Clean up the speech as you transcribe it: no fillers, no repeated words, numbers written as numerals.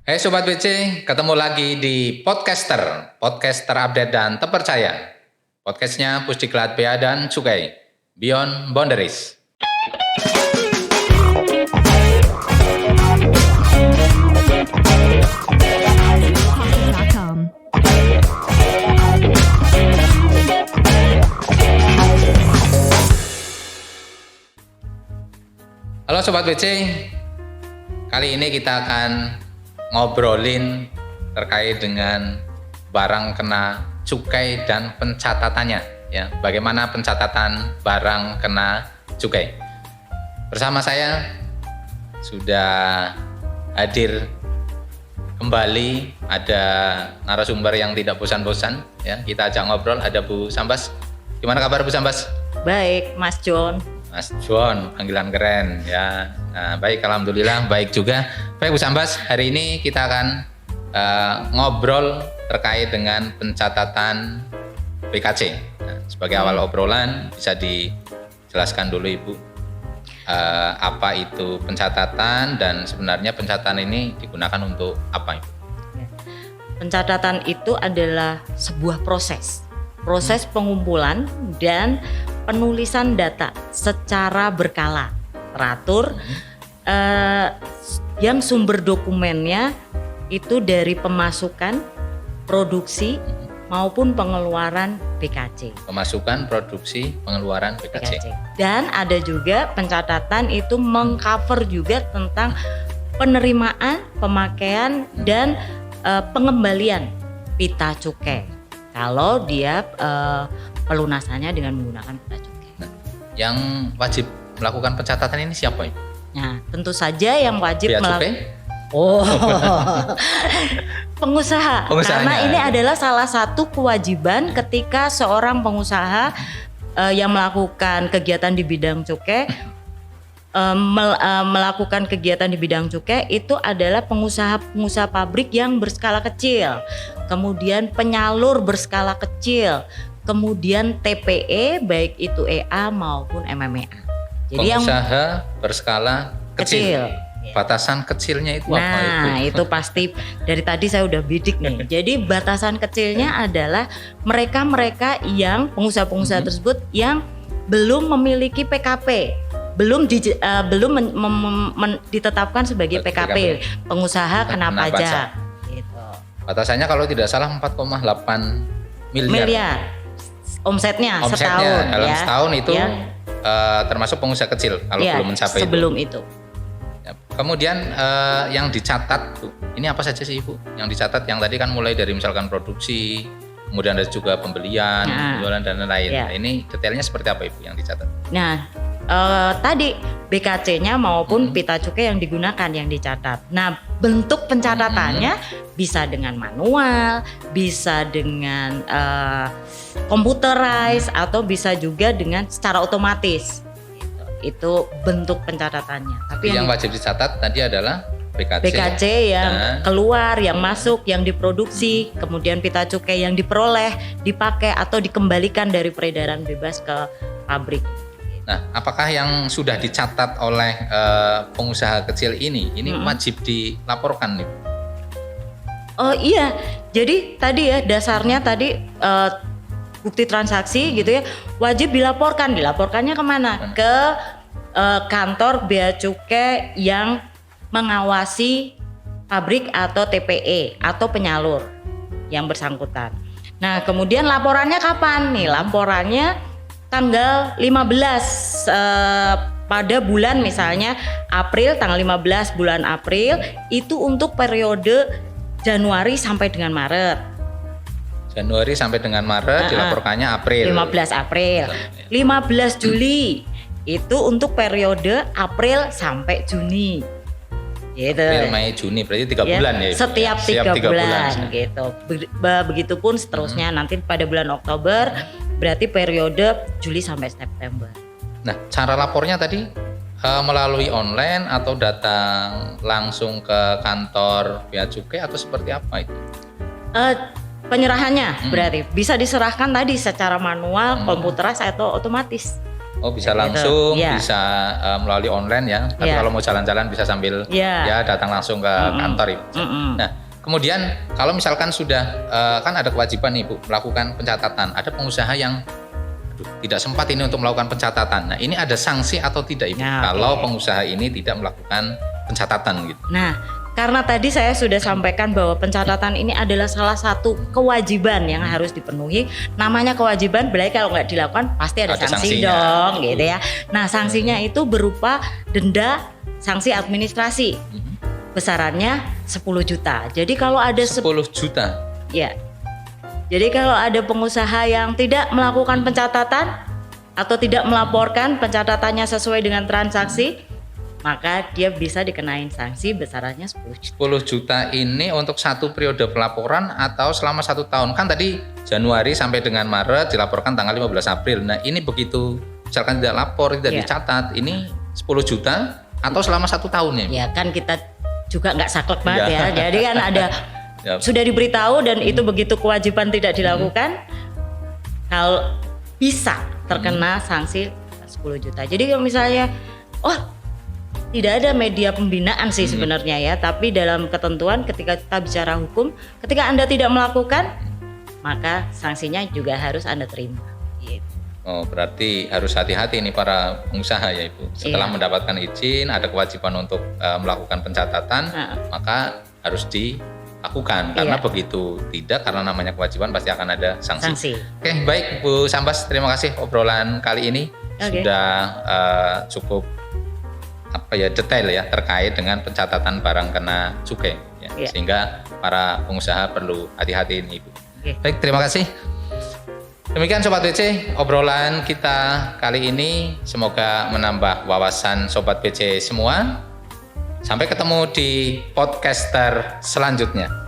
Hai Sobat BC, ketemu lagi di Podcaster update dan terpercaya. Podcastnya Pusdiklat Bea dan Cukai, Beyond Boundaries. Halo Sobat BC, kali ini kita akan ngobrolin terkait dengan barang kena cukai dan pencatatannya, ya. Bagaimana pencatatan barang kena cukai? Bersama saya sudah hadir kembali, ada narasumber yang tidak bosan-bosan, ya. Kita ajak ngobrol, ada Bu Sambas. Gimana kabar Bu Sambas? Baik, Mas John. Mas John, panggilan keren ya. Nah, baik, alhamdulillah baik juga. Baik Bu Sambas, hari ini kita akan ngobrol terkait dengan pencatatan PKC. Nah, sebagai awal obrolan bisa dijelaskan dulu Ibu apa itu pencatatan dan sebenarnya pencatatan ini digunakan untuk apa Ibu? Pencatatan itu adalah sebuah proses pengumpulan dan penulisan data secara berkala, teratur, yang sumber dokumennya itu dari pemasukan, produksi maupun pengeluaran PKC. Pemasukan, produksi, pengeluaran PKC. Dan ada juga pencatatan itu mengcover juga tentang penerimaan, pemakaian dan pengembalian pita cukai. Kalau dia pelunasannya dengan menggunakan pita cukai. Nah, yang wajib melakukan pencatatan ini siapa Ibu? Nah, tentu saja yang wajib melakukan. Pengusaha. Karena ini adalah salah satu kewajiban ketika seorang pengusaha yang melakukan kegiatan di bidang cukai melakukan kegiatan di bidang cukai itu adalah pengusaha pabrik yang berskala kecil, kemudian penyalur berskala kecil, kemudian TPE baik itu EA maupun MMA. Jadi pengusaha berskala kecil. Batasan kecilnya itu apa itu? Nah, itu pasti dari tadi saya udah bidik nih. Jadi batasan kecilnya adalah mereka yang pengusaha-pengusaha tersebut yang belum memiliki PKP. Belum ditetapkan sebagai PKP, pengusaha kena pajak. Gitu. Batasannya kalau tidak salah 4,8 miliar. Omsetnya setahun. Dalam ya. setahun itu ya. Termasuk pengusaha kecil kalau ya, belum mencapai sebelum itu. Ya. Kemudian yang dicatat tuh, ini apa saja sih Ibu? Yang dicatat yang tadi kan mulai dari misalkan produksi, kemudian ada juga pembelian, penjualan dan lain-lain. Ya. Nah, ini detailnya seperti apa Ibu yang dicatat? Nah, tadi BKC-nya maupun pita cukai yang digunakan yang dicatat. Nah, bentuk pencatatannya bisa dengan manual, bisa dengan computerized atau bisa juga dengan secara otomatis. Itu bentuk pencatatannya. Tapi yang wajib dicatat tadi adalah BKC yang keluar, yang masuk, yang diproduksi, kemudian pita cukai yang diperoleh, dipakai atau dikembalikan dari peredaran bebas ke pabrik. Nah, apakah yang sudah dicatat oleh pengusaha kecil ini wajib dilaporkan nih? Oh iya, jadi tadi ya dasarnya tadi bukti transaksi gitu ya wajib dilaporkan. Dilaporkannya kemana? Ke kantor bea cukai yang mengawasi pabrik atau TPE atau penyalur yang bersangkutan. Nah, kemudian laporannya kapan nih? Laporannya tanggal 15 pada bulan misalnya April, tanggal 15 bulan April itu untuk periode Januari sampai dengan Maret. Januari sampai dengan Maret dilaporkannya April. 15 April. 15 Juli itu untuk periode April sampai Juni. Gitu. April, Mei, Juni berarti 3 bulan ya. Setiap 3 bulan gitu. Begitupun seterusnya nanti pada bulan Oktober berarti periode Juli sampai September. Nah, cara lapornya tadi melalui online atau datang langsung ke kantor bea cukai atau seperti apa itu? Penyerahannya berarti bisa diserahkan tadi secara manual, komputerized atau otomatis. Oh, bisa Gitu. langsung, Ya. bisa melalui online ya. Tapi Ya. kalau mau jalan-jalan bisa sambil Ya. ya datang langsung ke kantor Ibu. Nah, kemudian kalau misalkan sudah kan ada kewajiban nih Bu melakukan pencatatan. Ada pengusaha yang tidak sempat ini untuk melakukan pencatatan. Nah, ini ada sanksi atau tidak Ibu Nah, kalau oke. pengusaha ini tidak melakukan pencatatan gitu. Nah, karena tadi saya sudah sampaikan bahwa pencatatan ini adalah salah satu kewajiban yang harus dipenuhi. Namanya kewajiban, berarti kalau nggak dilakukan pasti ada Ada sanksi sanksinya. dong, gitu ya. Nah, sanksinya itu berupa denda sanksi administrasi. Besarannya 10 juta. Jadi kalau ada 10 juta. ya. Jadi kalau ada pengusaha yang tidak melakukan pencatatan atau tidak melaporkan pencatatannya sesuai dengan transaksi, maka dia bisa dikenain sanksi besarannya 10 juta. 10 juta ini untuk satu periode pelaporan atau selama 1 tahun? Kan tadi Januari sampai dengan Maret dilaporkan tanggal 15 April. Nah, ini begitu misalkan tidak lapor, tidak Ya. dicatat, ini 10 juta atau selama 1 tahun ya? Ya kan kita juga nggak saklek banget Ya. ya. Jadi kan ada Ya. sudah diberitahu dan itu begitu kewajiban tidak dilakukan, kalau bisa terkena sanksi 10 juta. Jadi kalau misalnya, tidak ada media pembinaan sih sebenarnya ya, tapi dalam ketentuan ketika kita bicara hukum, ketika Anda tidak melakukan, maka sanksinya juga harus Anda terima. Gitu. Oh, berarti harus hati-hati nih para pengusaha ya Ibu. Setelah Iya. mendapatkan izin, ada kewajiban untuk melakukan pencatatan, maka harus dilakukan. Karena Iya. begitu tidak, karena namanya kewajiban pasti akan ada sanksi. Sanksi. Oke, baik Bu Sambas, terima kasih obrolan kali ini. Oke. Sudah cukup detail ya terkait dengan pencatatan barang kena cukai ya. Iya. Sehingga para pengusaha perlu hati-hati ini Ibu. Oke. Baik, terima kasih. Demikian Sobat BC, obrolan kita kali ini semoga menambah wawasan Sobat BC semua. Sampai ketemu di podcaster selanjutnya.